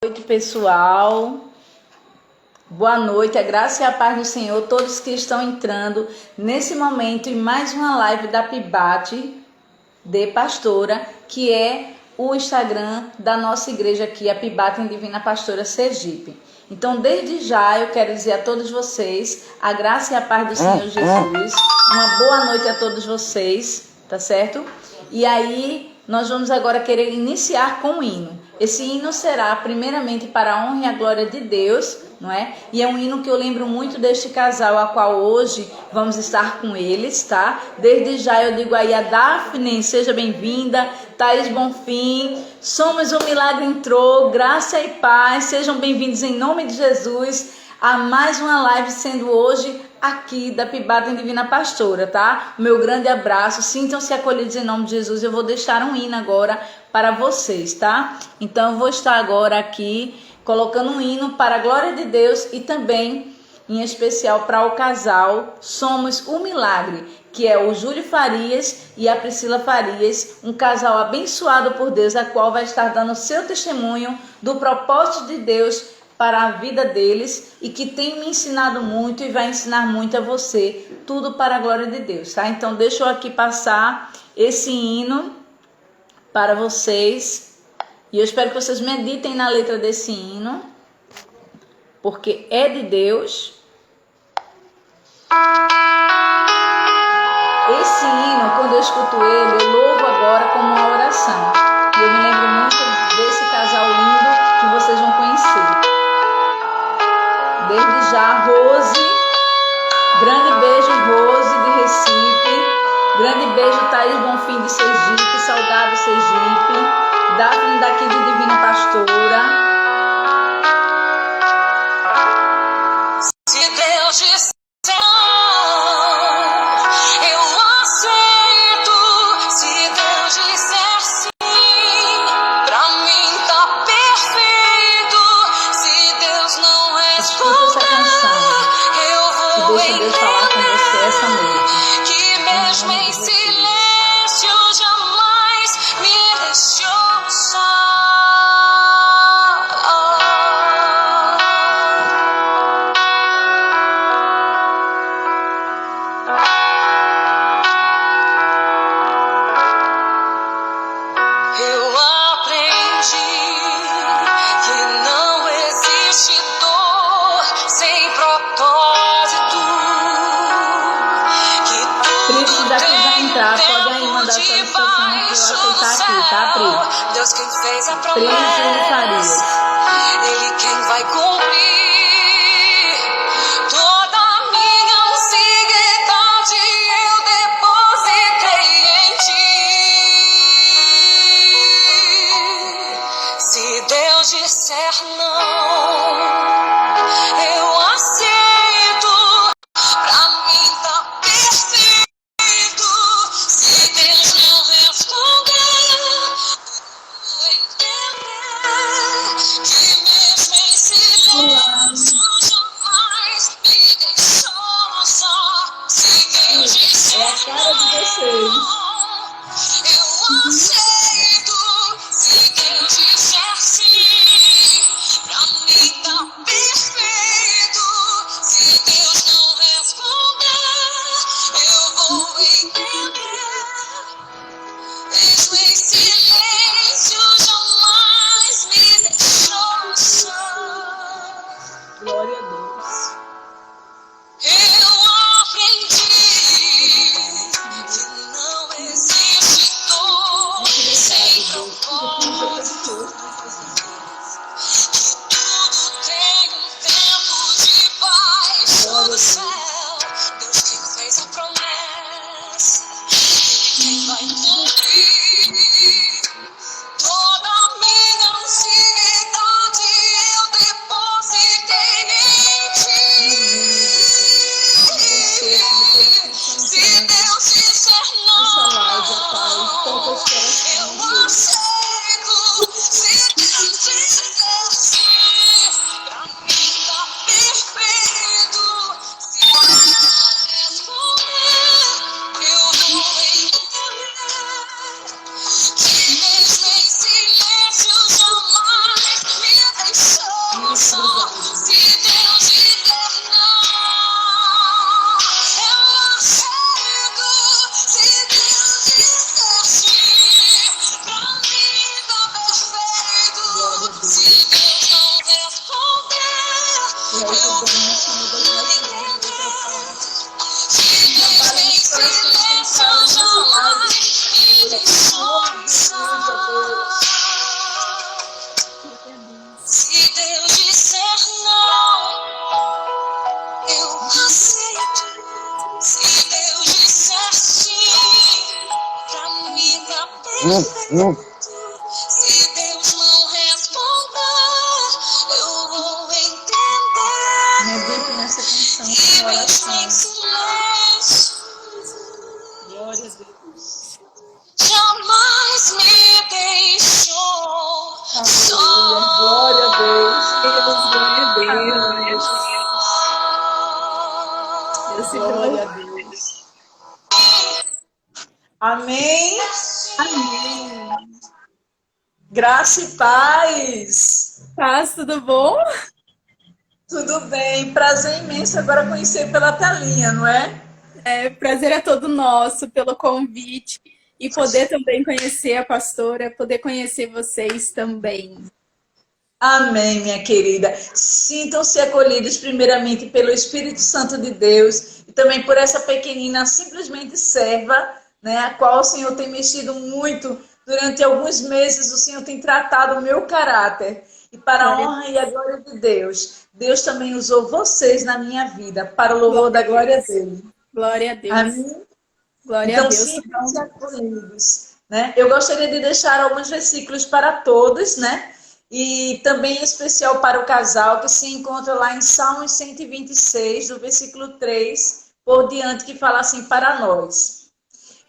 Boa noite, pessoal. Boa noite, a graça e a paz do Senhor, todos que estão entrando nesse momento em mais uma live da Pibate de Pastora, que é o Instagram da nossa igreja aqui, a Pibate em Divina Pastora Sergipe. Então, desde já, eu quero dizer a todos vocês a graça e a paz do Senhor Jesus. Uma boa noite a todos vocês, tá certo? E aí, nós vamos agora querer iniciar com o hino. Esse hino será primeiramente para a honra e a glória de Deus, não é? E é um hino que eu lembro muito deste casal, a qual hoje vamos estar com eles, tá? Desde já eu digo aí a Daphne, seja bem-vinda, Thaís Bonfim, Somos o Milagre Entrou, graça e paz, sejam bem-vindos em nome de Jesus a mais uma live sendo hoje aqui da Pibate em Divina Pastora, tá? Meu grande abraço, sintam-se acolhidos em nome de Jesus. Eu vou deixar um hino agora para vocês, tá? Então eu vou estar agora aqui colocando um hino para a glória de Deus e também em especial para o casal Somos o Milagre, que é o Júlio Farias e a Priscila Farias, um casal abençoado por Deus, a qual vai estar dando seu testemunho do propósito de Deus para a vida deles e que tem me ensinado muito e vai ensinar muito a você, tudo para a glória de Deus, tá? Então deixa eu aqui passar esse hino para vocês e eu espero que vocês meditem na letra desse hino, porque é de Deus. Esse hino, quando eu escuto ele, eu louvo agora como uma oração. E eu me lembro muito desse casal lindo que vocês vão conhecer. Desde já, Rose, grande beijo, Rose de Recife, grande beijo, Thaís Bonfim de Sergipe, Salgado Sergipe, Daphne daqui de Divina Pastora. Se Deus disser eu aceito, se Deus disser sim, pra mim tá perfeito. Se Deus não responder, eu vou deixa Deus falar com você essa noite. que mesmo em silêncio jamais me deixou só. Eu aprendi que não existe dor sem propósito, que Pri, tudo já quiser tem entrar, pode aí tempo mandar sua solicitação que eu vou aceitar aqui, tá, Pri? Deus quem fez a Pri Júlio Farias. promessa, Ele quem vai cumprir. Toda a minha ansiedade eu depositei em ti. Se Deus disser não, eu aceito. Pra mim tá perfeito. Se Deus não responder, vou entender que mesmo em silêncio jamais me deixou só. Se Deus disser É a cara de vocês. eu aceito. Se Deus disser sim, pra mim tá perfeito. Se Deus não responder, eu vou entender. Se Deus em silêncio jamais irei soluçar. Se Deus disser não, eu aceito. Se Deus disser sim, pra mim tá perfeito. Se Deus não responder, eu vou entender. Medite nessa canção E com mesmo oração. em silêncio, Glória a Deus. jamais me deixou Aleluia. só. Glória a Deus. Deus, glória a Aleluia. Deus. Deus se Glória a prova. Deus. Amém. Amém. Graça e paz. Paz, tudo bom? Tudo bem. Prazer imenso agora conhecer pela telinha, não é? Prazer é todo nosso pelo convite e poder também conhecer a pastora, poder conhecer vocês também. Amém, minha querida. Sintam-se acolhidos primeiramente pelo Espírito Santo de Deus e também por essa pequenina simplesmente serva, né, a qual o Senhor tem mexido muito durante alguns meses. O Senhor tem tratado o meu caráter e para a honra e a glória de Deus, Deus também usou vocês na minha vida para o louvor da glória dele. Glória a Deus. Amém? Glória Então, a Deus. sintam-se acolhidos, né? Eu gostaria de deixar alguns versículos para todos, né? E também em especial para o casal, que se encontra lá em Salmos 126, do versículo 3 por diante, que fala assim: para nós.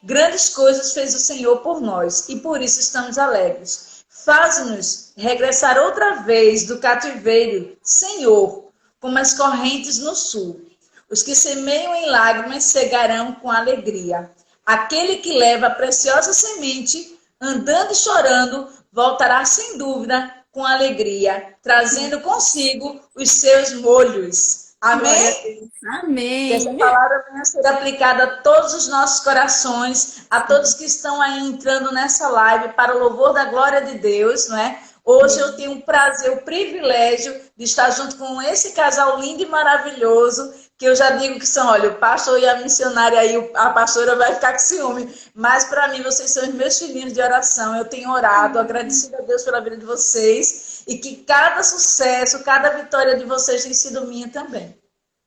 Grandes coisas fez o Senhor por nós, e por isso estamos alegres. Faz-nos regressar outra vez do cativeiro, Senhor, como as correntes no sul. Os que semeiam em lágrimas cegarão com alegria. Aquele que leva a preciosa semente, andando e chorando, voltará sem dúvida com alegria, trazendo consigo os seus molhos. Amém? Amém. Que essa palavra venha a ser aplicada a todos os nossos corações, a todos que estão aí entrando nessa live para o louvor da glória de Deus, não é? Hoje eu tenho o prazer, o privilégio de estar junto com esse casal lindo e maravilhoso, que eu já digo que são, olha, o pastor e a missionária aí, a pastora vai ficar com ciúme, mas para mim vocês são os meus filhinhos de oração. Eu tenho orado, agradecido a Deus pela vida de vocês e que cada sucesso, cada vitória de vocês tem sido minha também.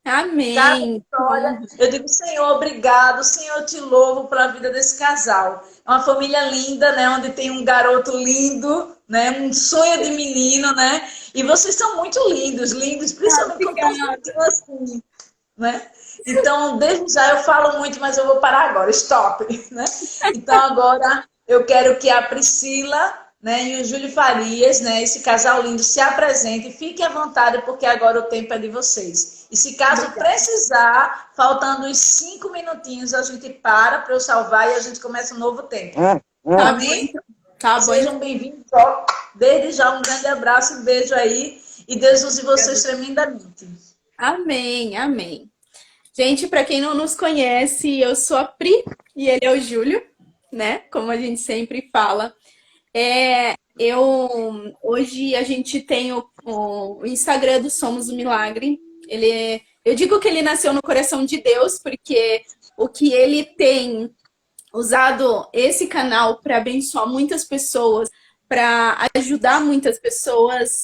Amém. Cada vitória, eu digo, Senhor, obrigado, Senhor, eu te louvo pela vida desse casal. É uma família linda, né, onde tem um garoto lindo, né, um sonho de menino, né, e vocês são muito lindos, principalmente com um assim, né. Então, desde já eu falo muito, mas eu vou parar agora, stop, né. Então, agora eu quero que a Priscila, né, e o Júlio Farias, né, esse casal lindo, se apresente, fiquem à vontade, porque agora o tempo é de vocês. E se caso precisar, faltando uns 5 minutinhos, a gente para eu salvar e a gente começa um novo tempo. Amém? Tá bom. Sejam bem-vindos. Desde já, um grande abraço e beijo aí. E Deus use vocês tremendamente. Amém, amém. Gente, para quem não nos conhece, eu sou a Pri e ele é o Júlio, né? Como a gente sempre fala. Hoje a gente tem o Instagram do Somos o Milagre. Eu digo que ele nasceu no coração de Deus, porque o que ele tem usado esse canal para abençoar muitas pessoas, para ajudar muitas pessoas,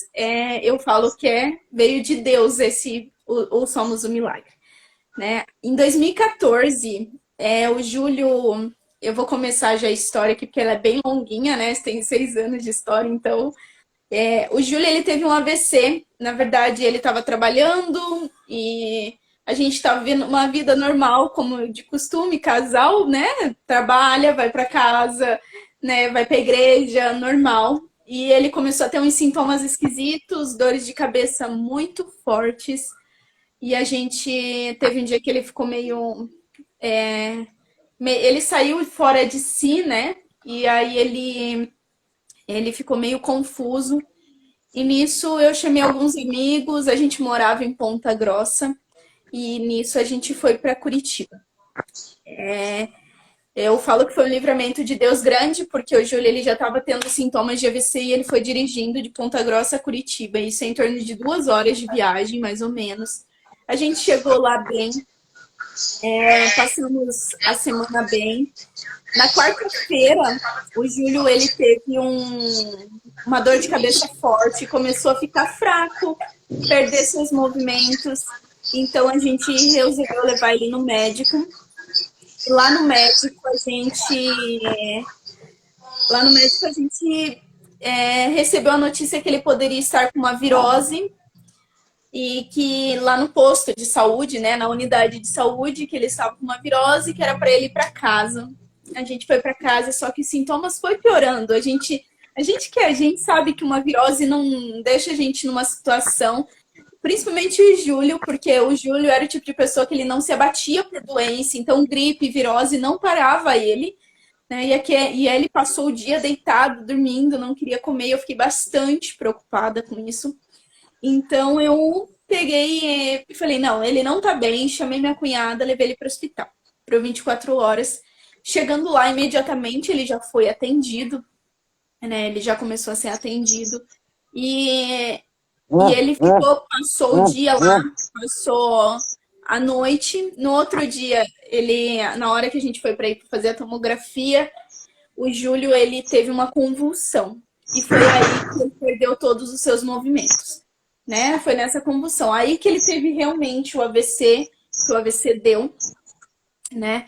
eu falo que veio de Deus o Somos o Milagre, né? Em 2014, o Júlio, eu vou começar já a história aqui, porque ela é bem longuinha, né? Tem 6 anos de história, então... o Júlio, ele teve um AVC. Na verdade, ele estava trabalhando e a gente estava vivendo uma vida normal, como de costume, casal, né? Trabalha, vai para casa, né? Vai para a igreja, normal. E ele começou a ter uns sintomas esquisitos, dores de cabeça muito fortes. E a gente teve um dia que ele ficou meio... ele saiu fora de si, né? E aí ele ficou meio confuso. E nisso eu chamei alguns amigos, a gente morava em Ponta Grossa. E nisso a gente foi para Curitiba. Eu falo que foi um livramento de Deus grande, porque o Júlio ele já estava tendo sintomas de AVC e ele foi dirigindo de Ponta Grossa a Curitiba. Isso é em torno de 2 horas de viagem, mais ou menos. A gente chegou lá bem, passamos a semana bem. Na quarta-feira, o Júlio ele teve uma dor de cabeça forte, começou a ficar fraco, perder seus movimentos. Então a gente resolveu levar ele no médico. Lá no médico a gente recebeu a notícia que ele poderia estar com uma virose e que lá no posto de saúde, né, na unidade de saúde, que ele estava com uma virose, que era para ele ir para casa. A gente foi para casa, só que os sintomas foi piorando. A gente sabe que uma virose não deixa a gente numa situação, principalmente o Júlio, porque o Júlio era o tipo de pessoa que ele não se abatia por doença, então gripe, virose não parava ele, né? E ele passou o dia deitado, dormindo, não queria comer, eu fiquei bastante preocupada com isso. Então eu peguei e falei, não, ele não tá bem, chamei minha cunhada, levei ele para o hospital, para 24 horas. Chegando lá, imediatamente ele já foi atendido, né? Ele já começou a ser atendido. E ele passou o dia lá, passou a noite. No outro dia, na hora que a gente foi para ir fazer a tomografia, o Júlio ele teve uma convulsão. E foi aí que ele perdeu todos os seus movimentos, né? Foi nessa convulsão. Aí que ele teve realmente o AVC, que o AVC deu, né?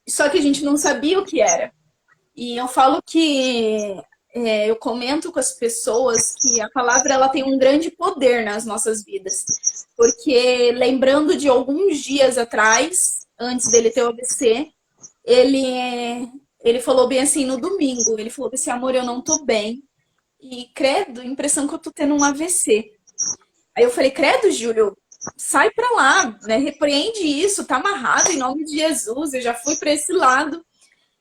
Só que a gente não sabia o que era. E eu falo que eu comento com as pessoas que a palavra ela tem um grande poder nas nossas vidas. Porque lembrando de alguns dias atrás, antes dele ter o AVC, ele falou bem assim no domingo, ele falou assim, amor, eu não tô bem. E credo, impressão que eu tô tendo um AVC. Aí eu falei, credo, Júlio, sai pra lá, né? Repreende isso, tá amarrado em nome de Jesus. Eu já fui para esse lado.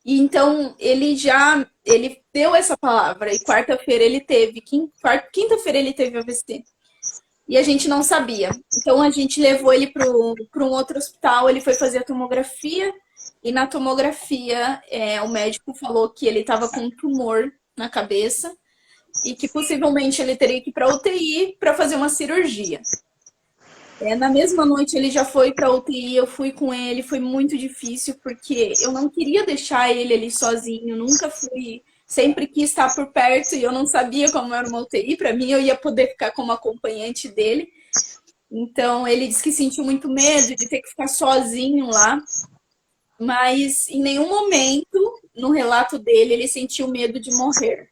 E então ele deu essa palavra. E quarta-feira ele teve, quinta-feira ele teve AVC. E a gente não sabia. Então a gente levou ele para um outro hospital. Ele foi fazer a tomografia. E na tomografia o médico falou que ele estava com um tumor na cabeça e que possivelmente ele teria que ir para UTI para fazer uma cirurgia. Na mesma noite ele já foi para UTI, eu fui com ele, foi muito difícil porque eu não queria deixar ele ali sozinho, nunca fui, sempre quis estar por perto e eu não sabia como era uma UTI, para mim eu ia poder ficar como acompanhante dele. Então ele disse que sentiu muito medo de ter que ficar sozinho lá, mas em nenhum momento no relato dele ele sentiu medo de morrer.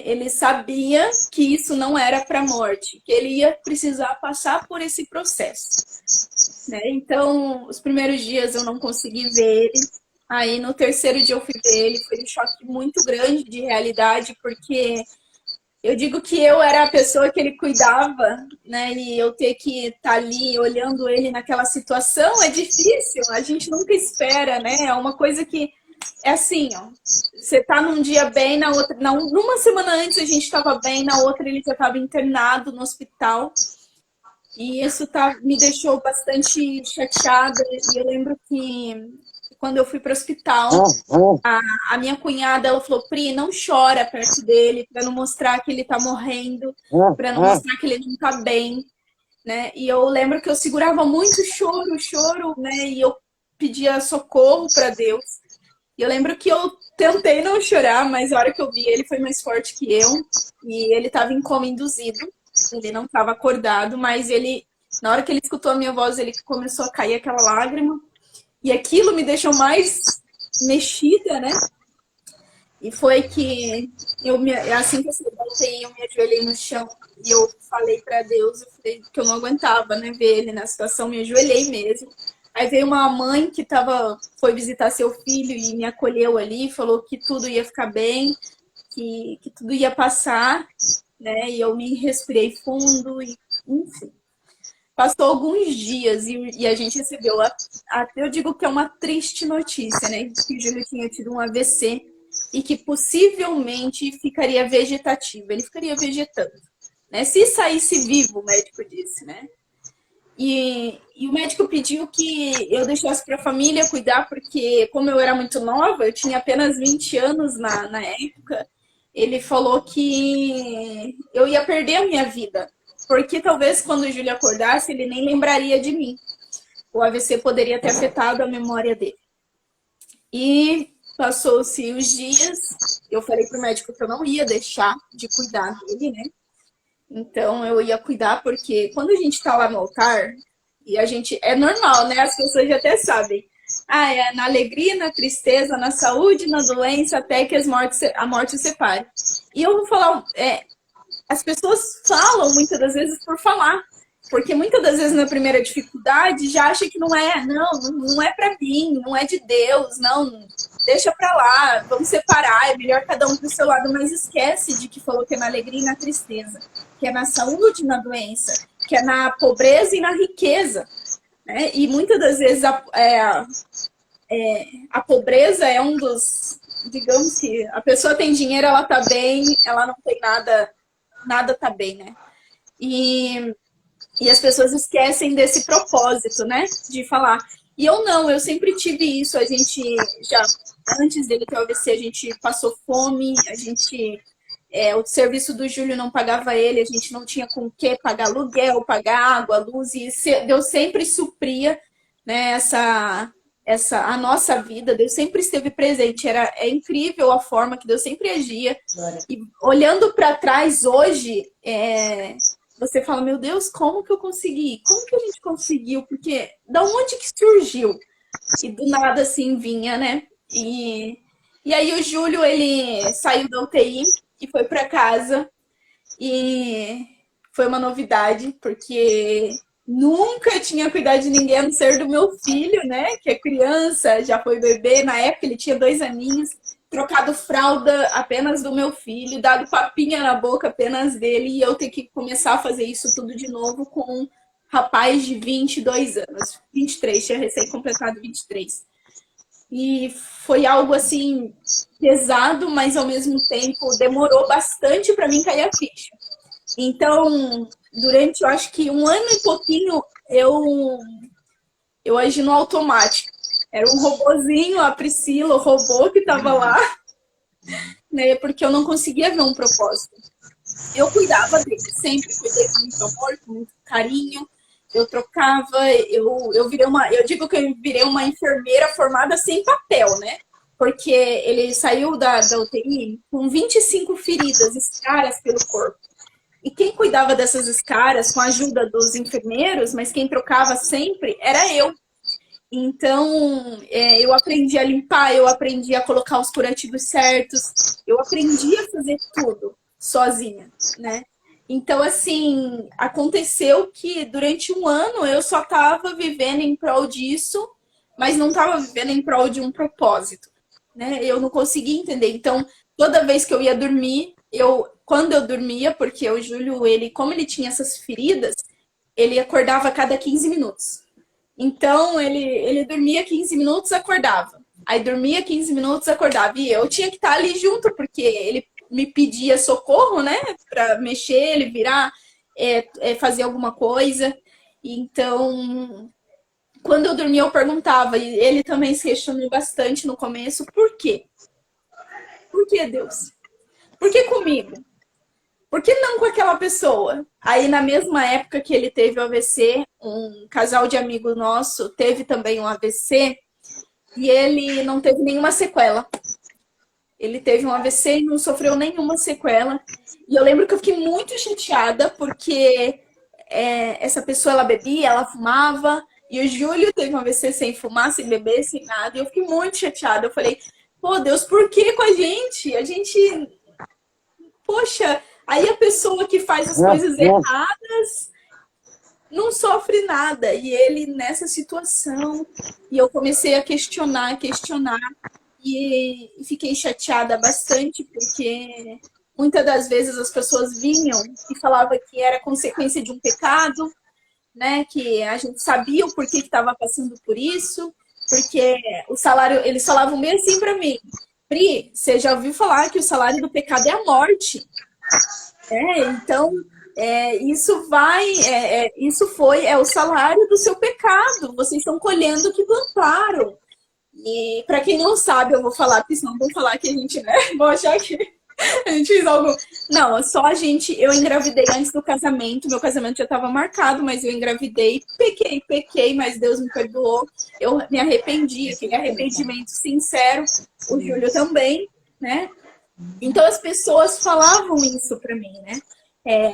Ele sabia que isso não era para a morte, que ele ia precisar passar por esse processo. Então, os primeiros dias eu não consegui ver ele. Aí, no terceiro dia eu fui ver ele. Foi um choque muito grande de realidade, porque eu digo que eu era a pessoa que ele cuidava, né? E eu ter que estar ali olhando ele naquela situação é difícil. A gente nunca espera, né? É uma coisa que é assim, ó. Você tá num dia bem, na outra. Numa semana antes a gente estava bem, na outra ele já estava internado no hospital. E isso me deixou bastante chateada. E eu lembro que quando eu fui para o hospital, a minha cunhada ela falou: Pri, não chora perto dele, para não mostrar que ele tá morrendo, para não mostrar que ele não tá bem, né? E eu lembro que eu segurava muito choro, né? E eu pedia socorro para Deus. E eu lembro que eu tentei não chorar, mas a hora que eu vi ele foi mais forte que eu. E ele estava em coma induzido. Ele não estava acordado, mas na hora que ele escutou a minha voz, ele começou a cair aquela lágrima. E aquilo me deixou mais mexida, né? E foi que assim que eu voltei, eu me ajoelhei no chão e eu falei para Deus, eu falei que eu não aguentava, né, ver ele na situação, me ajoelhei mesmo. Aí veio uma mãe que foi visitar seu filho e me acolheu ali, falou que tudo ia ficar bem, que tudo ia passar, né? E eu me respirei fundo, e enfim. Passou alguns dias e a gente recebeu, eu digo que é uma triste notícia, né? Que o Júlio tinha tido um AVC e que possivelmente ficaria vegetativo, ele ficaria vegetando, né? Se saísse vivo, o médico disse, né? E o médico pediu que eu deixasse para a família cuidar, porque como eu era muito nova, eu tinha apenas 20 anos na época, ele falou que eu ia perder a minha vida. Porque talvez quando o Júlio acordasse, ele nem lembraria de mim. O AVC poderia ter afetado a memória dele. E passou-se os dias, eu falei pro médico que eu não ia deixar de cuidar dele, né? Então eu ia cuidar, porque quando a gente tá lá no altar, e a gente. É normal, né? As pessoas já até sabem. Ah, é na alegria, na tristeza, na saúde, na doença, até que a morte separe. E eu vou falar, as pessoas falam muitas das vezes por falar. Porque muitas das vezes na primeira dificuldade já acha que não é para mim, não é de Deus, não, deixa para lá, vamos separar, é melhor cada um pro seu lado, mas esquece de que falou que é na alegria e na tristeza, que é na saúde e na doença, que é na pobreza e na riqueza, né? E muitas das vezes a pobreza é um dos, digamos que a pessoa tem dinheiro, ela tá bem, ela não tem nada, nada tá bem, né? E as pessoas esquecem desse propósito, né? De falar. E eu não, eu sempre tive isso. A gente já, antes dele ter o AVC, a gente passou fome, o serviço do Júlio não pagava ele, a gente não tinha com o que pagar aluguel, pagar água, luz, e Deus sempre supria, né, a nossa vida, Deus sempre esteve presente. É incrível a forma que Deus sempre agia. E olhando para trás hoje, você fala, meu Deus, como que eu consegui? Como que a gente conseguiu? Porque da onde que surgiu? E do nada, assim, vinha, né? E aí o Júlio, ele saiu da UTI e foi para casa. E foi uma novidade, porque nunca tinha cuidado de ninguém, a não ser do meu filho, né? Que é criança, já foi bebê. Na época ele tinha 2 aninhos. Trocado fralda apenas do meu filho, dado papinha na boca apenas dele, e eu ter que começar a fazer isso tudo de novo com um rapaz de 22 anos. 23, tinha recém-completado 23. E foi algo assim pesado, mas ao mesmo tempo demorou bastante para mim cair a ficha. Então, durante, eu acho que 1 ano e pouquinho, eu agi no automático. Era um robozinho, a Priscila, o robô que estava lá, né? Porque eu não conseguia ver um propósito. Eu cuidava dele, sempre cuidei com muito amor, com muito carinho. Eu trocava, eu digo que eu virei uma enfermeira formada sem papel, né? Porque ele saiu da UTI com 25 feridas, escaras pelo corpo. E quem cuidava dessas escaras, com a ajuda dos enfermeiros, mas quem trocava sempre, era eu. Então, eu aprendi a limpar, eu aprendi a colocar os curativos certos, eu aprendi a fazer tudo sozinha, né? Então, assim, aconteceu que durante 1 ano eu só estava vivendo em prol disso, mas não estava vivendo em prol de um propósito, né? Eu não conseguia entender. Então, toda vez que eu ia dormir, quando eu dormia, porque o Júlio, como ele tinha essas feridas, ele acordava a cada 15 minutos. Então, ele dormia 15 minutos, acordava. Aí dormia 15 minutos, acordava. E eu tinha que estar ali junto, porque ele me pedia socorro, né? Para mexer, ele virar, fazer alguma coisa. Então, quando eu dormia, eu perguntava. E ele também se questionou bastante no começo. Por quê? Por que, Deus? Por que comigo? Por que não com aquela pessoa? Aí, na mesma época que ele teve o AVC, um casal de amigo nosso teve também um AVC e ele não teve nenhuma sequela. Ele teve um AVC e não sofreu nenhuma sequela. E eu lembro que eu fiquei muito chateada porque essa pessoa, ela bebia, ela fumava, e o Júlio teve um AVC sem fumar, sem beber, sem nada. E eu fiquei muito chateada. Eu falei, pô, Deus, por que com a gente? Poxa, aí a pessoa que faz as coisas erradas não sofre nada. E ele nessa situação, e eu comecei a questionar, e fiquei chateada bastante, porque muitas das vezes as pessoas vinham e falavam que era consequência de um pecado, né? Que a gente sabia o porquê que estava passando por isso, porque o salário, eles falavam bem assim para mim, Pri, você já ouviu falar que o salário do pecado é a morte? Então, É o salário do seu pecado. Vocês estão colhendo o que plantaram. E para quem não sabe, eu vou falar, porque senão vão falar que a gente, né? Vão achar que a gente fez algo. Não, só a gente. Eu engravidei antes do casamento. Meu casamento já estava marcado, mas eu engravidei. Pequei, mas Deus me perdoou. Eu me arrependi, aquele arrependimento sincero. O Júlio também, né? Então as pessoas falavam isso para mim, né?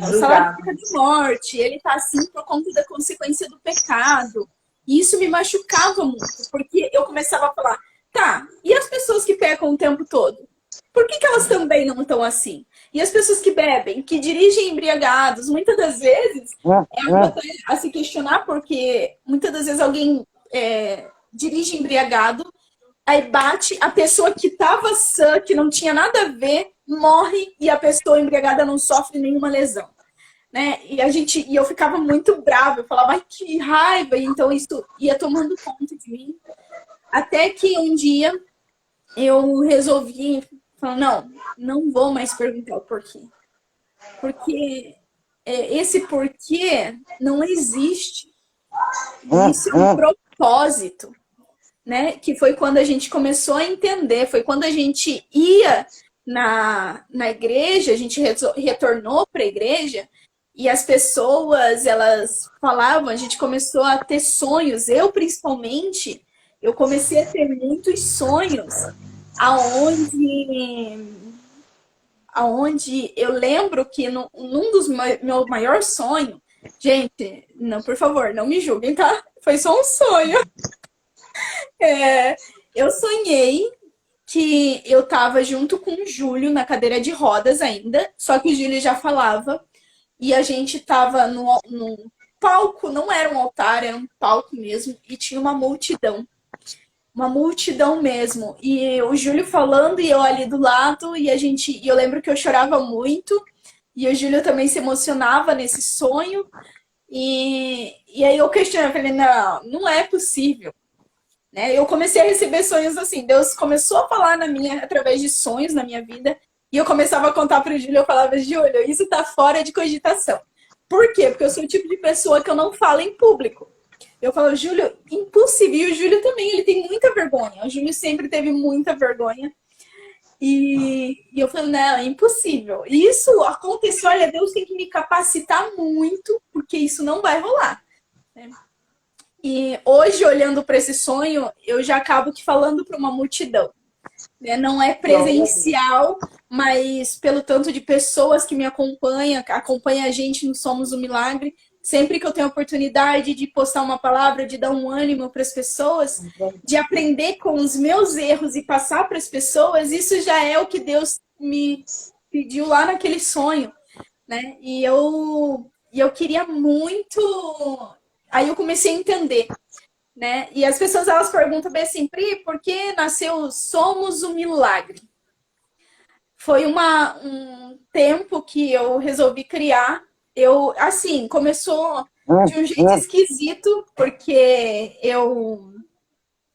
O salário fica de morte, ele tá assim por conta da consequência do pecado. E isso me machucava muito, porque eu começava a falar, tá, e as pessoas que pecam o tempo todo? Por que elas também não estão assim? E as pessoas que bebem, que dirigem embriagados, muitas das vezes a se questionar, porque muitas das vezes alguém dirige embriagado, aí bate, a pessoa que estava sã, que não tinha nada a ver, morre e a pessoa embriagada não sofre nenhuma lesão. Né? E eu ficava muito brava, eu falava, ai, que raiva, e então isso ia tomando conta de mim. Até que um dia eu resolvi falar, não vou mais perguntar o porquê. Porque esse porquê não existe. Isso é um propósito. Né? Que foi quando a gente começou a entender, foi quando a gente ia na igreja, a gente retornou para a igreja e as pessoas, elas falavam, a gente começou a ter sonhos, eu principalmente, eu comecei a ter muitos sonhos aonde eu lembro que num dos meu maior sonho, gente, não, por favor, não me julguem, tá? Foi só um sonho. Eu sonhei que eu estava junto com o Júlio na cadeira de rodas ainda, só que o Júlio já falava, e a gente estava num palco, não era um altar, era um palco mesmo, e tinha uma multidão mesmo, e o Júlio falando e eu ali do lado, e eu lembro que eu chorava muito, e o Júlio também se emocionava nesse sonho, e aí eu questionei, eu falei, não é possível. Né? Eu comecei a receber sonhos assim. Deus começou a falar através de sonhos na minha vida. E eu começava a contar para o Júlio. Eu falava, Júlio, isso está fora de cogitação. Por quê? Porque eu sou o tipo de pessoa que eu não falo em público. Eu falo, Júlio, impossível. E o Júlio também, ele tem muita vergonha. O Júlio sempre teve muita vergonha. E eu falei, não, é impossível. E isso aconteceu, olha, Deus tem que me capacitar muito, porque isso não vai rolar. Né? E hoje, olhando para esse sonho, eu já acabo que falando para uma multidão. Né? Não é presencial, mas pelo tanto de pessoas que me acompanha a gente no Somos o Milagre. Sempre que eu tenho a oportunidade de postar uma palavra, de dar um ânimo para as pessoas, de aprender com os meus erros e passar para as pessoas, isso já é o que Deus me pediu lá naquele sonho. Né? E eu queria muito... Aí eu comecei a entender, né? E as pessoas, elas perguntam bem assim, Pri, por que nasceu Somos o Milagre? Foi um tempo que eu resolvi criar. Começou de um jeito esquisito, porque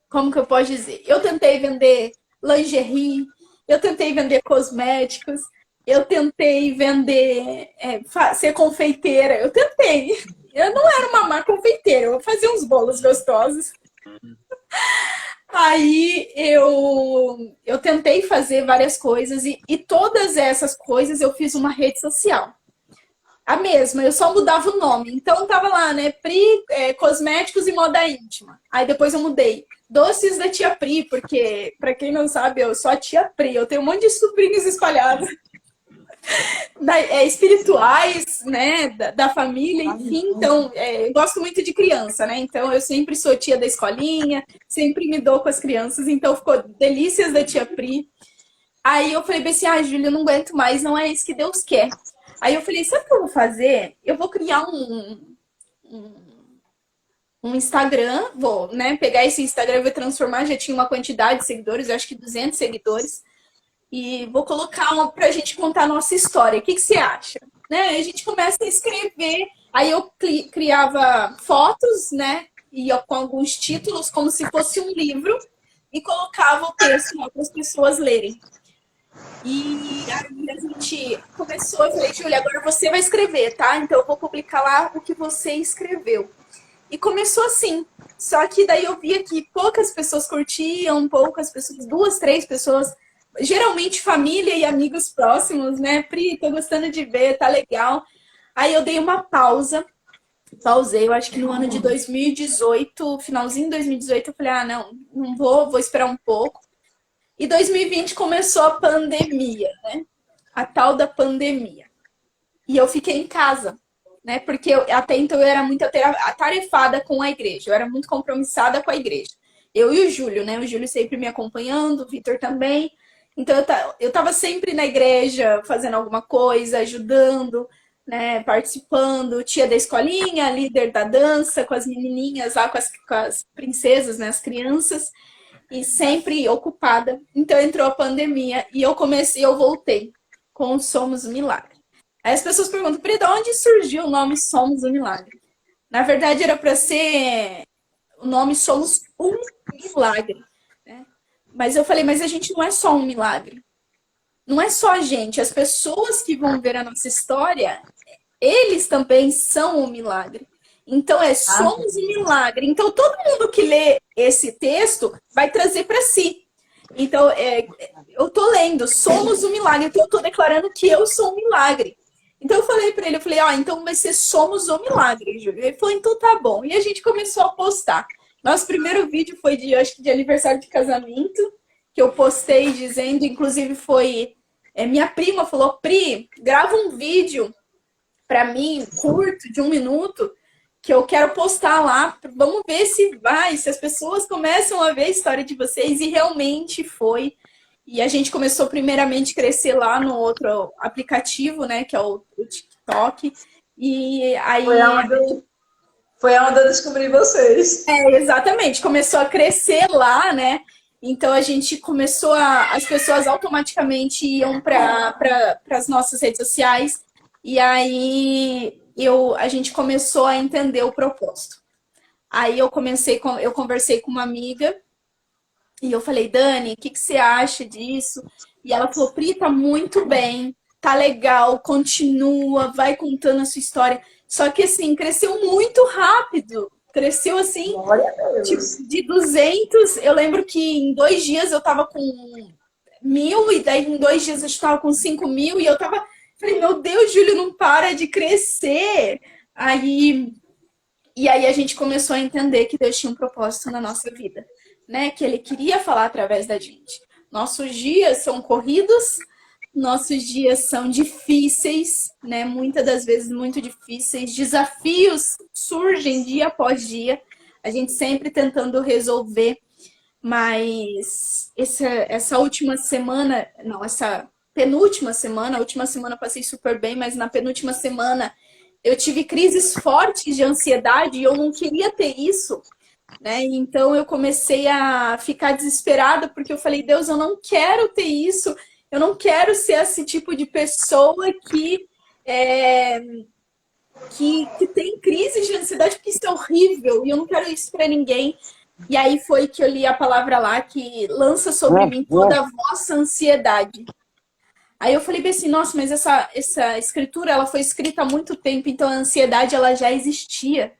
como que eu posso dizer? Eu tentei vender lingerie, eu tentei vender cosméticos, eu tentei vender, ser confeiteira, eu tentei. Eu não era uma má confeiteira, eu fazia uns bolos gostosos. Aí eu tentei fazer várias coisas e todas essas coisas eu fiz uma rede social. A mesma, eu só mudava o nome. Então tava lá, né? Pri, cosméticos e moda íntima. Aí depois eu mudei. Doces da tia Pri, porque, pra quem não sabe, eu sou a tia Pri. Eu tenho um monte de sobrinhos espalhados. Espirituais, né, da família, enfim, então, eu gosto muito de criança, né, então eu sempre sou tia da escolinha, sempre me dou com as crianças, então ficou delícias da tia Pri. Aí eu falei assim, Júlia, eu não aguento mais, não é isso que Deus quer. Aí eu falei, sabe o que eu vou fazer? Eu vou criar um Instagram, vou, né, pegar esse Instagram e vou transformar, já tinha uma quantidade de seguidores, acho que 200 seguidores, e vou colocar pra gente contar a nossa história. O que você acha? Né? A gente começa a escrever. Aí eu criava fotos, né? E com alguns títulos, como se fosse um livro, e colocava o texto para as pessoas lerem. E aí a gente começou, eu falei, Júlia, agora você vai escrever, tá? Então eu vou publicar lá o que você escreveu. E começou assim. Só que daí eu via que poucas pessoas curtiam, poucas pessoas, 2, 3 pessoas, geralmente família e amigos próximos, né? Pri, tô gostando de ver, tá legal. Aí eu dei uma pausa, pausei, eu acho que no ano de 2018, finalzinho de 2018, eu falei, ah, não, não vou, vou esperar um pouco. E 2020 começou a pandemia, né? A tal da pandemia. E eu fiquei em casa, né? Porque até então eu era muito atarefada com a igreja, eu era muito compromissada com a igreja. Eu e o Júlio, né? O Júlio sempre me acompanhando, o Vitor também. Então eu tava sempre na igreja, fazendo alguma coisa, ajudando, né? Participando, tia da escolinha, líder da dança, com as menininhas lá, com as princesas, né? As crianças, e sempre ocupada. Então entrou a pandemia e eu voltei com o Somos um Milagre. Aí as pessoas perguntam, Pri, de onde surgiu o nome Somos um Milagre? Na verdade, era para ser o nome Somos um Milagre, né? Mas eu falei, mas a gente não é só um milagre. Não é só a gente. As pessoas que vão ver a nossa história, eles também são um milagre. Então, somos um milagre. Então, todo mundo que lê esse texto vai trazer para si. Então, eu tô lendo, somos um milagre. Então, eu tô declarando que eu sou um milagre. Então eu falei para ele, eu falei, ó, então vai ser Somos o Milagre, Júlio. Ele falou, então tá bom. E a gente começou a postar. Nosso primeiro vídeo foi acho que de aniversário de casamento, que eu postei dizendo, inclusive foi, minha prima falou, Pri, grava um vídeo para mim, curto, de 1 minuto, que eu quero postar lá. Vamos ver se vai, se as pessoas começam a ver a história de vocês. E realmente foi. E a gente começou primeiramente a crescer lá no outro aplicativo, né, que é o TikTok. E aí Foi onde eu descobri vocês. exatamente, começou a crescer lá, né? Então a gente começou as pessoas automaticamente iam para as nossas redes sociais e aí a gente começou a entender o propósito. Aí eu conversei com uma amiga e eu falei, Dani, o que você acha disso? E ela falou, Pri, tá muito bem, tá legal, continua, vai contando a sua história. Só que assim, cresceu muito rápido. Cresceu assim, tipo, de 200. Eu lembro que em 2 dias eu tava com 1.000, e daí em 2 dias eu estava com 5.000, e eu tava. Falei, meu Deus, Júlio, não para de crescer. E aí a gente começou a entender que Deus tinha um propósito na nossa vida, né? Que Ele queria falar através da gente. Nossos dias são corridos, nossos dias são difíceis, né? Muitas das vezes muito difíceis. Desafios surgem dia após dia. A gente sempre tentando resolver. Mas essa última semana, não, essa penúltima semana, a última semana eu passei super bem, mas na penúltima semana eu tive crises fortes de ansiedade e eu não queria ter isso, né? Então eu comecei a ficar desesperada porque eu falei, Deus, eu não quero ter isso, eu não quero ser esse tipo de pessoa que tem crise de ansiedade, porque isso é horrível e eu não quero isso para ninguém. E aí foi que eu li a palavra lá que lança sobre mim toda a vossa ansiedade. Aí eu falei bem assim, nossa, mas essa escritura ela foi escrita há muito tempo, então a ansiedade ela já existia.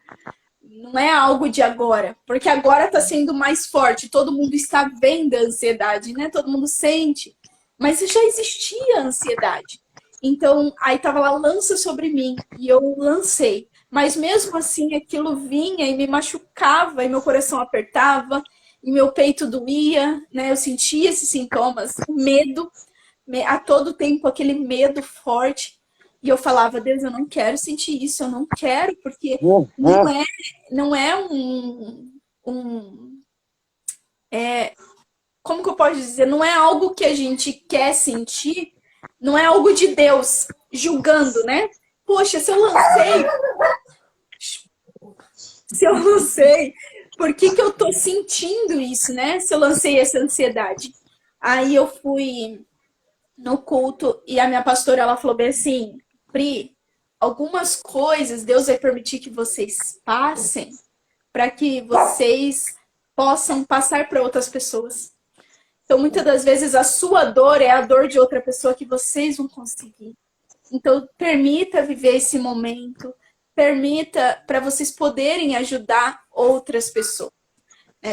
Não é algo de agora, porque agora está sendo mais forte, todo mundo está vendo a ansiedade, né? Todo mundo sente, mas já existia a ansiedade. Então, aí tava lá, lança sobre mim, e eu lancei. Mas mesmo assim, aquilo vinha e me machucava, e meu coração apertava, e meu peito doía, né? Eu sentia esses sintomas, o medo, a todo tempo aquele medo forte. E eu falava, Deus, eu não quero sentir isso, eu não quero, porque não é como que eu posso dizer? Não é algo que a gente quer sentir, não é algo de Deus julgando, né? Poxa, se eu lancei, por que eu tô sentindo isso, né? Se eu lancei essa ansiedade. Aí eu fui no culto e a minha pastora, ela falou bem assim, Pri, algumas coisas Deus vai permitir que vocês passem para que vocês possam passar para outras pessoas. Então, muitas das vezes, a sua dor é a dor de outra pessoa que vocês vão conseguir. Então, permita viver esse momento, permita para vocês poderem ajudar outras pessoas.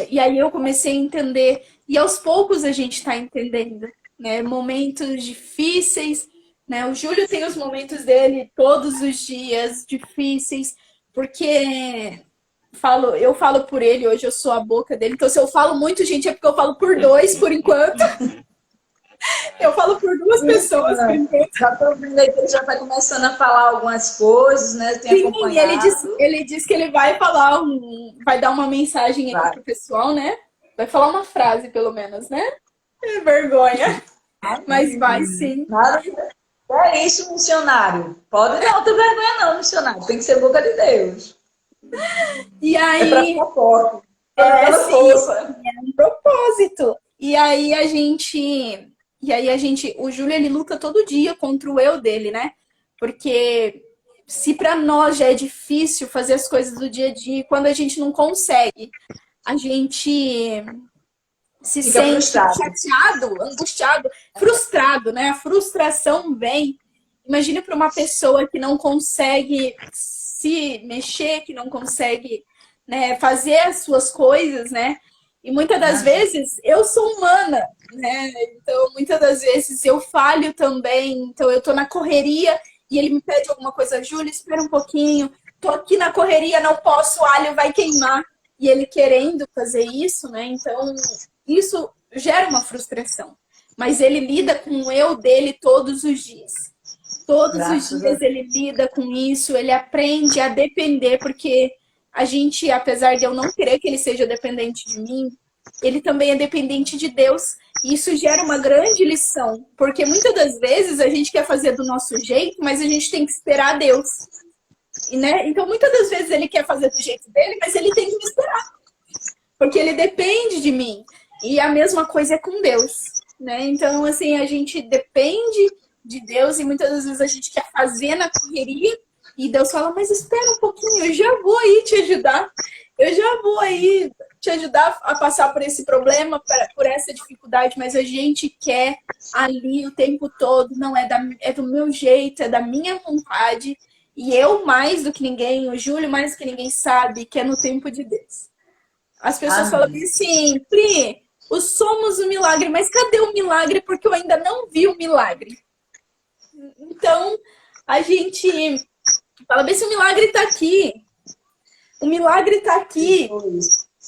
E aí eu comecei a entender, e aos poucos a gente está entendendo, né? Momentos difíceis, né? O Júlio tem os momentos dele todos os dias difíceis, porque eu falo por ele, hoje eu sou a boca dele, então se eu falo muito, gente, é porque eu falo por dois, por enquanto. Eu falo por duas pessoas, por enquanto. Já estou vendo aí que ele já está começando a falar algumas coisas, né? Tem Sim, acompanhado. ele disse que ele vai falar, vai dar uma mensagem aqui pro pessoal, né? Vai falar uma frase, pelo menos, né? É vergonha. Mas vai sim. Nada. É isso, missionário. Pode não ter vergonha não, missionário. Tem que ser boca de Deus. E aí... É pra ficar forte. É força. É um propósito. E aí a gente... O Júlio, ele luta todo dia contra o eu dele, né? Porque se para nós já é difícil fazer as coisas do dia a dia, quando a gente não consegue, a gente se Fica sente frustrado. chateado, angustiado, frustrado, né? A frustração vem. Imagina para uma pessoa que não consegue se mexer, que não consegue, né, fazer as suas coisas, né? E muitas das vezes eu sou humana, né? Então, muitas das vezes eu falho também. Então, eu tô na correria e ele me pede alguma coisa. Júlia, espera um pouquinho. Tô aqui na correria, não posso, o alho vai queimar. E ele querendo fazer isso, né? Então, isso gera uma frustração. Mas ele lida com o eu dele todos os dias. Todos os dias ele lida com isso, ele aprende a depender, porque a gente, apesar de eu não querer que ele seja dependente de mim, ele também é dependente de Deus. E isso gera uma grande lição, porque muitas das vezes a gente quer fazer do nosso jeito, mas a gente tem que esperar a Deus. E, né? Então, muitas das vezes ele quer fazer do jeito dele, mas ele tem que me esperar, porque ele depende de mim. E a mesma coisa é com Deus, né? Então, assim, a gente depende de Deus e muitas das vezes a gente quer fazer na correria e Deus fala, mas espera um pouquinho, eu já vou aí te ajudar. Eu já vou aí te ajudar a passar por esse problema, por essa dificuldade, mas a gente quer ali o tempo todo, não é, é do meu jeito, é da minha vontade. E eu, mais do que ninguém, o Júlio, mais do que ninguém sabe que é no tempo de Deus. As pessoas falam assim, Pri, somos o milagre, mas cadê o milagre? Porque eu ainda não vi o milagre. Então, a gente fala bem se o milagre está aqui. O milagre está aqui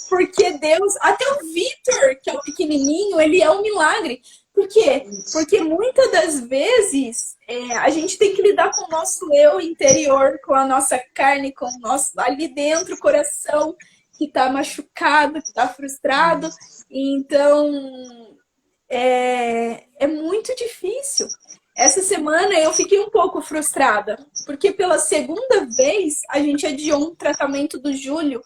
porque Deus... Até o Vitor, que é o pequenininho, ele é um milagre. Por quê? Porque muitas das vezes a gente tem que lidar com o nosso eu interior, com a nossa carne, com o nosso ali dentro, o coração que está machucado, que está frustrado. Então, é muito difícil. Essa semana eu fiquei um pouco frustrada, porque pela segunda vez a gente adiou um tratamento do Júlio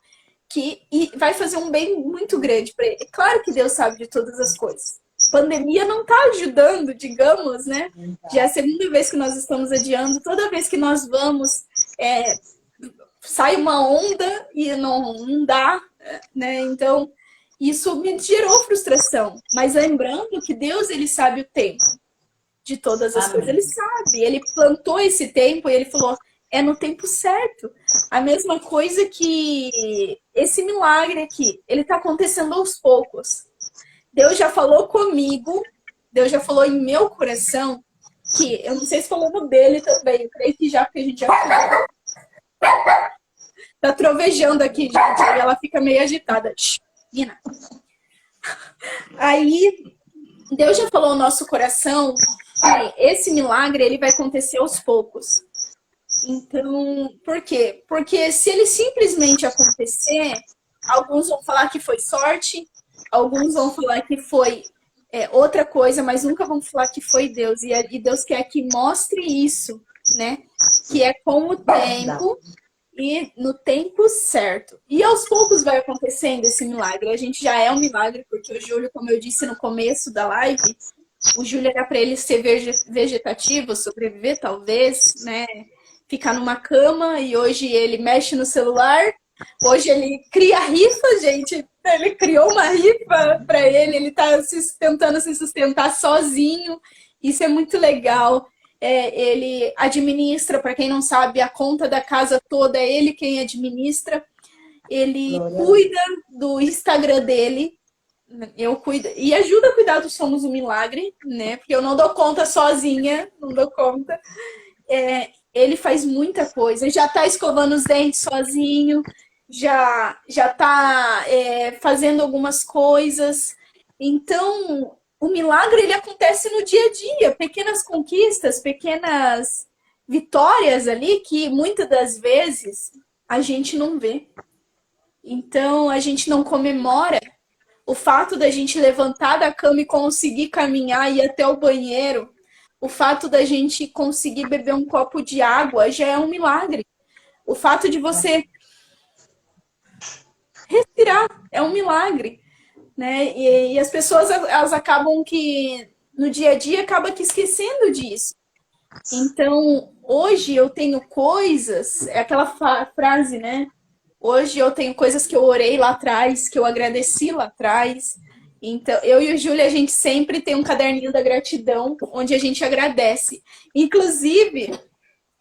que vai fazer um bem muito grande para ele. Claro que Deus sabe de todas as coisas. A pandemia não está ajudando, digamos, né? Já é a segunda vez que nós estamos adiando. Toda vez que nós vamos, sai uma onda e não dá, né? Então, isso me gerou frustração. Mas lembrando que Deus, ele sabe o tempo de todas as coisas. Ele sabe. Ele plantou esse tempo e ele falou, é no tempo certo. A mesma coisa que esse milagre aqui, ele está acontecendo aos poucos. Deus já falou comigo, Deus já falou em meu coração, que eu não sei se falou no dele também, eu creio que já, porque a gente já falou. Tá trovejando aqui, gente, aí ela fica meio agitada. Nina. Aí, Deus já falou no nosso coração que esse milagre, ele vai acontecer aos poucos. Então, por quê? Porque se ele simplesmente acontecer, alguns vão falar que foi sorte, alguns vão falar que foi outra coisa, mas nunca vão falar que foi Deus. E Deus quer que mostre isso, né? Que é com o tempo e no tempo certo. E aos poucos vai acontecendo esse milagre. A gente já é um milagre, porque o Júlio, como eu disse no começo da live, o Júlio era para ele ser vegetativo, sobreviver talvez, né? Ficar numa cama, e hoje ele mexe no celular, Hoje ele cria rifa, gente. Ele criou uma rifa para ele está tentando se sustentar sozinho. Isso é muito legal. Ele administra, para quem não sabe, a conta da casa toda, é ele quem administra. Ele cuida do Instagram dele. Eu cuido e ajuda a cuidar do Somos um Milagre, né? Porque eu não dou conta sozinha, não dou conta. Ele faz muita coisa, já está escovando os dentes sozinho, já está fazendo algumas coisas. Então, o milagre ele acontece no dia a dia, pequenas conquistas, pequenas vitórias ali que muitas das vezes a gente não vê. Então, a gente não comemora o fato da gente levantar da cama e conseguir caminhar e ir até o banheiro, o fato da gente conseguir beber um copo de água já é um milagre. O fato de você respirar é um milagre, né? E as pessoas elas acabam que no dia a dia acaba que esquecendo disso. Então, hoje eu tenho coisas, é aquela frase, né? Hoje eu tenho coisas que eu orei lá atrás, que eu agradeci lá atrás. Então, eu e o Júlio, a gente sempre tem um caderninho da gratidão, onde a gente agradece. Inclusive,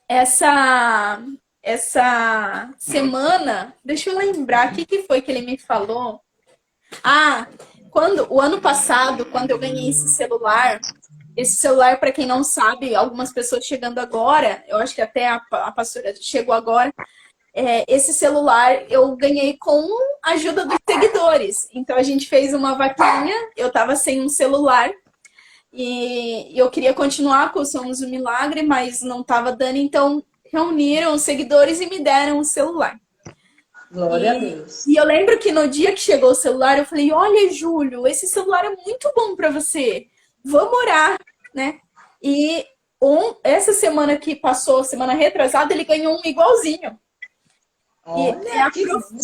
essa semana, deixa eu lembrar, o que foi que ele me falou? Ah, o ano passado, quando eu ganhei esse celular, para quem não sabe, algumas pessoas chegando agora, eu acho que até a pastora chegou agora, esse celular eu ganhei com a ajuda dos seguidores. Então a gente fez uma vaquinha, eu estava sem um celular e eu queria continuar com o Somos um Milagre, mas não estava dando, então reuniram os seguidores e me deram um celular. Glória a Deus. E eu lembro que no dia que chegou o celular, eu falei: olha, Júlio, esse celular é muito bom para você. Vamos orar, né? E essa semana que passou, semana retrasada, ele ganhou um igualzinho. Olha, é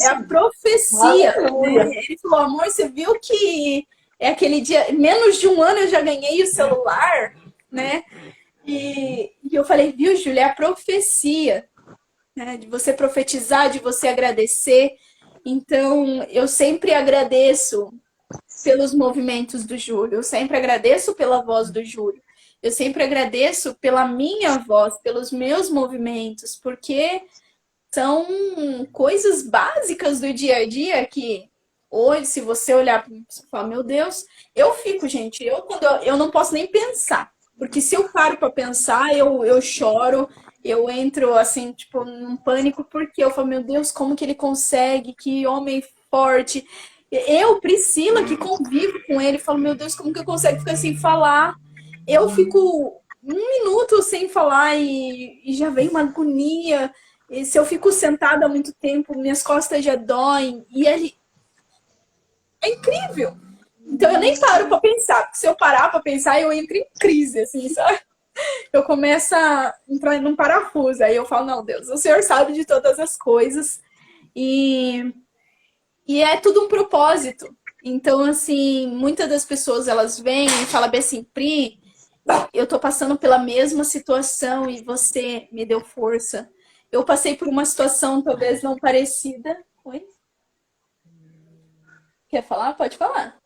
a profecia. Né? Ele falou: amor, você viu que é aquele dia, menos de um ano eu já ganhei o celular, né? E eu falei: viu, Júlia, é a profecia, né? De você profetizar, de você agradecer. Então, eu sempre agradeço pelos movimentos do Júlio, eu sempre agradeço pela voz do Júlio, eu sempre agradeço pela minha voz, pelos meus movimentos, porque são coisas básicas do dia a dia que hoje, se você olhar para mim e falar, meu Deus, eu fico, gente, eu não posso nem pensar, porque se eu paro para pensar, eu choro, eu entro assim, tipo, num pânico, porque eu falo, meu Deus, como que ele consegue? Que homem forte. Eu, Priscila, que convivo com ele, falo, meu Deus, como que eu consigo ficar sem falar? Eu fico um minuto sem falar e já vem uma agonia. E se eu fico sentada há muito tempo, minhas costas já doem. E ele é incrível. Então eu nem paro para pensar, porque se eu parar para pensar, eu entro em crise, assim, sabe? Eu começo a entrar num parafuso. Aí eu falo, não, Deus, o Senhor sabe de todas as coisas. E, e é tudo um propósito. Então, assim, muitas das pessoas, elas vêm e falam bem assim, Pri, eu tô passando pela mesma situação e você me deu força. Eu passei por uma situação talvez não parecida. Oi? Quer falar? Pode falar.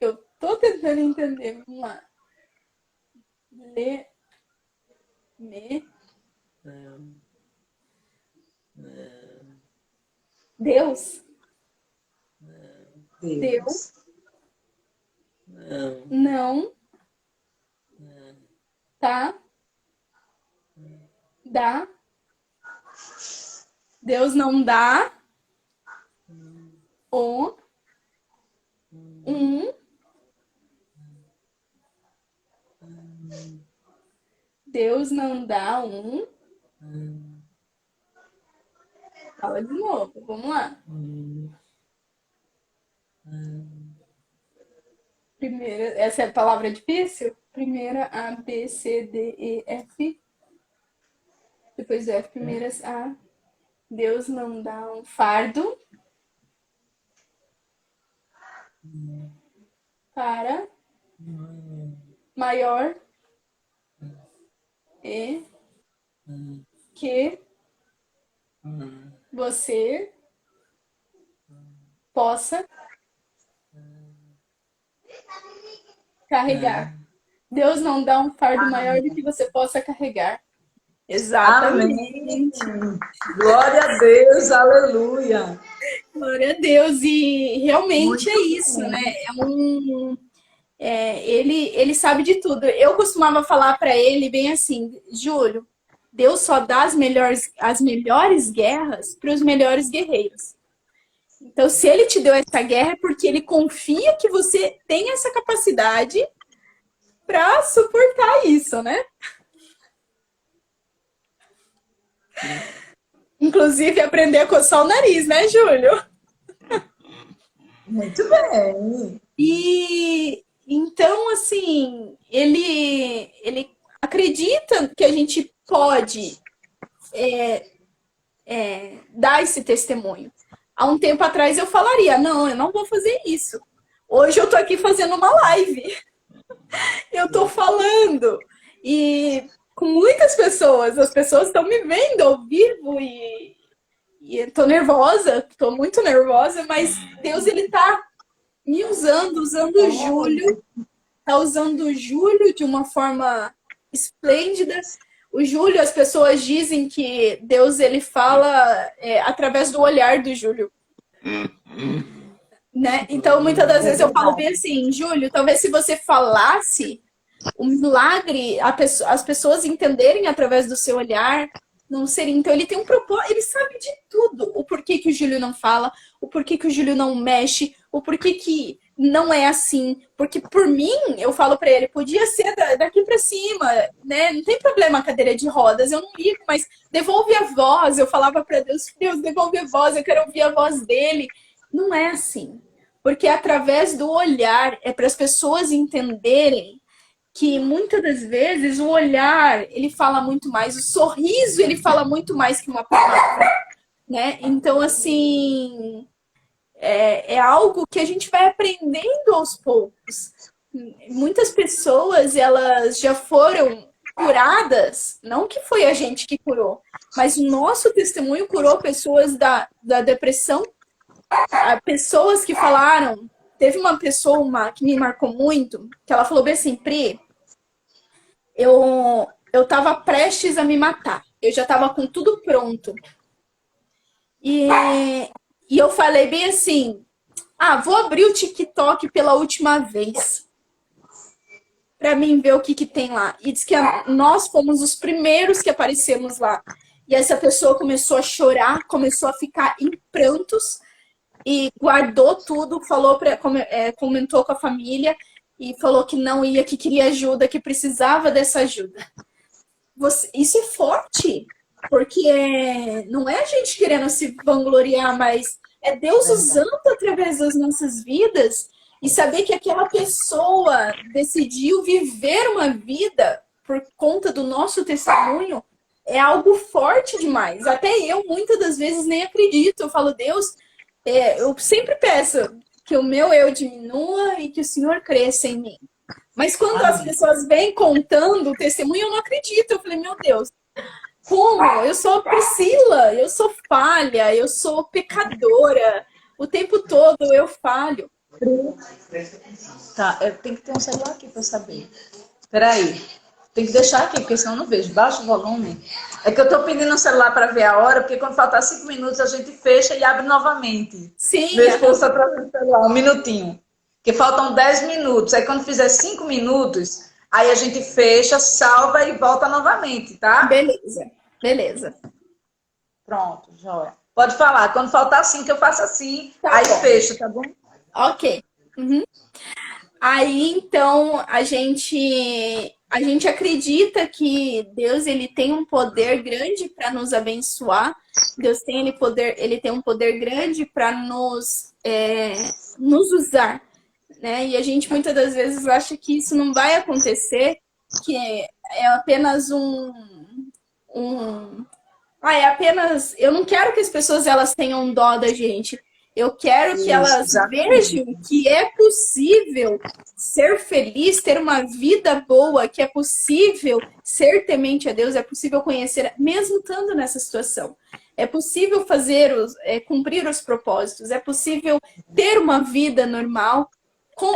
Eu tô tentando entender. Vamos lá. Me. Deus. Deus. Não. Tá. Dá. Deus não dá. O. Deus não dá um. Fala de novo. Vamos lá. Primeira, essa é a palavra difícil? Primeira A, B, C, D, E, F. Depois do F, primeiras A. Deus não dá um fardo para maior e que você possa carregar. Deus não dá um fardo maior do que você possa carregar. Amém. Exatamente. Glória a Deus, aleluia. Glória a Deus. E realmente Muito é isso, bom. né? Ele sabe de tudo. Eu costumava falar para ele bem assim, Júlio, Deus só dá as melhores guerras para os melhores guerreiros. Então, se ele te deu essa guerra, é porque ele confia que você tem essa capacidade para suportar isso, né? Inclusive, aprender a coçar o nariz, né, Júlio? Muito bem. E então, assim, ele acredita que a gente pode dar esse testemunho. Há um tempo atrás eu falaria, não, eu não vou fazer isso. Hoje eu tô aqui fazendo uma live. Eu tô falando. E com muitas pessoas, as pessoas estão me vendo ao vivo e eu tô nervosa, tô muito nervosa, mas Deus, ele tá me usando o Júlio, tá usando o Júlio de uma forma esplêndida. O Júlio, as pessoas dizem que Deus, ele fala através do olhar do Júlio, né? Então, muitas das É vezes eu falo verdade. bem assim, Júlio, talvez se você falasse o milagre, as pessoas entenderem através do seu olhar, não seria. Então, ele tem um propósito, ele sabe de tudo. O porquê que o Júlio não fala, o porquê que o Júlio não mexe, o porquê que não é assim. Porque, por mim, eu falo pra ele, podia ser daqui pra cima, né? Não tem problema a cadeira de rodas, eu não ligo, mas devolve a voz. Eu falava pra Deus, Deus, devolve a voz, eu quero ouvir a voz dele. Não é assim. Porque através do olhar, é para as pessoas entenderem que muitas das vezes o olhar, ele fala muito mais, o sorriso, ele fala muito mais que uma palavra, né? Então, assim, é algo que a gente vai aprendendo aos poucos. Muitas pessoas, elas já foram curadas, não que foi a gente que curou, mas o nosso testemunho curou pessoas da depressão, pessoas que falaram, teve uma pessoa que me marcou muito, que ela falou bem assim, Pri, eu tava prestes a me matar. Eu já tava com tudo pronto. E, e eu falei bem assim, vou abrir o TikTok pela última vez. Pra mim ver o que tem lá. E diz que nós fomos os primeiros que aparecemos lá. E essa pessoa começou a chorar, começou a ficar em prantos e guardou tudo, comentou com a família e falou que não ia, que queria ajuda, que precisava dessa ajuda. Isso é forte, porque não é a gente querendo se vangloriar, mas é Deus usando através das nossas vidas e saber que aquela pessoa decidiu viver uma vida por conta do nosso testemunho é algo forte demais. Até eu, muitas das vezes, nem acredito. Eu falo, Deus, eu sempre peço que o meu eu diminua e que o Senhor cresça em mim. Mas quando as pessoas vêm contando o testemunho, eu não acredito. Eu falei, meu Deus, como? Eu sou Priscila, eu sou falha, eu sou pecadora. O tempo todo eu falho. Tá, tem que ter um celular aqui para saber. Peraí. Tem que deixar aqui, porque senão eu não vejo. Baixa o volume. É que eu tô pedindo um celular para ver a hora, porque quando faltar 5 minutos a gente fecha e abre novamente. Sim. Meu esposo está trazendo o celular, 1 minutinho. Porque faltam 10 minutos. Aí quando fizer 5 minutos, aí a gente fecha, salva e volta novamente, tá? Beleza, beleza. Pronto, joia. Pode falar. Quando faltar 5, eu faço assim, Tá aí bom. fecha, tá bom? Ok. Uhum. Aí, então, a gente acredita que Deus, ele tem um poder grande para nos abençoar. Deus tem ele tem um poder grande para nos usar, né? E a gente muitas das vezes acha que isso não vai acontecer, que é apenas é apenas, eu não quero que as pessoas elas tenham dó da gente. Eu quero que Isso, elas exatamente. vejam que é possível ser feliz, ter uma vida boa, que é possível ser temente a Deus, é possível conhecer, mesmo estando nessa situação. É possível cumprir os propósitos, é possível ter uma vida normal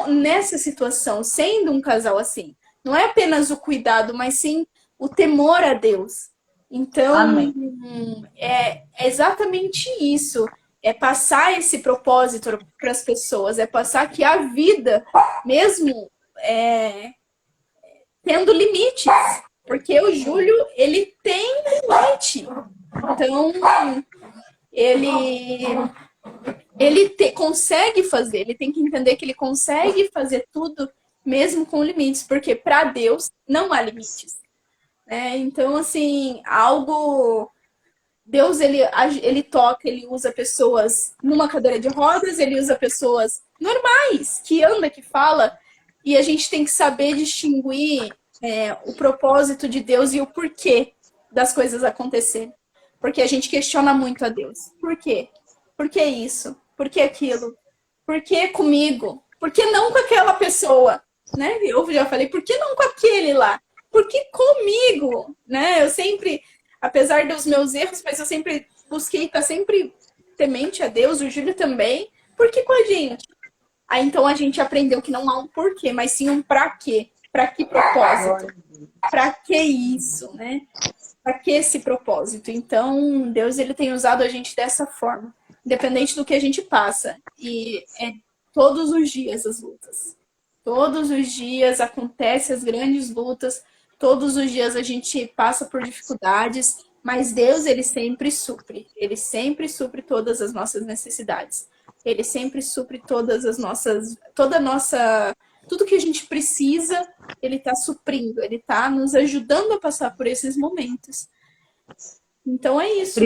nessa situação, sendo um casal assim. Não é apenas o cuidado, mas sim o temor a Deus. Então, Amém. é exatamente isso. É passar esse propósito para as pessoas, é passar que a vida, mesmo tendo limites, porque o Júlio, ele tem limite. Então, ele consegue fazer, ele tem que entender que ele consegue fazer tudo mesmo com limites, porque para Deus não há limites. Né? Então, assim, Deus, ele toca, ele usa pessoas numa cadeira de rodas, ele usa pessoas normais, que anda, que fala, e a gente tem que saber distinguir o propósito de Deus e o porquê das coisas acontecerem. Porque a gente questiona muito a Deus. Por quê? Por que isso? Por que aquilo? Por que comigo? Por que não com aquela pessoa? Né? Eu já falei, por que não com aquele lá? Por que comigo? Né? Eu sempre, apesar dos meus erros, mas eu sempre busquei estar sempre temente a Deus, o Júlio também. Por que com a gente? Aí então a gente aprendeu que não há um porquê, mas sim um pra quê. Pra que propósito? Pra que isso, né? Pra que esse propósito? Então, Deus, ele tem usado a gente dessa forma, independente do que a gente passa. E é todos os dias as lutas. Todos os dias acontecem as grandes lutas, todos os dias a gente passa por dificuldades, mas Deus, ele sempre supre. Ele sempre supre todas as nossas necessidades. Ele sempre supre tudo que a gente precisa, ele está suprindo, ele está nos ajudando a passar por esses momentos. Então é isso.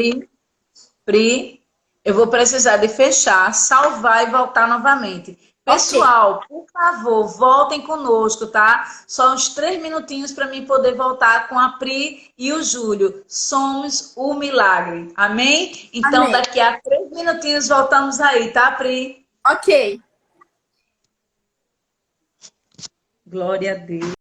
Pri, eu vou precisar de fechar, salvar e voltar novamente. Pessoal, por favor, voltem conosco, tá? Só uns 3 minutinhos para mim poder voltar com a Pri e o Júlio. Somos o milagre. Amém? Então, Amém. daqui a 3 minutinhos voltamos aí, tá, Pri? Ok. Glória a Deus.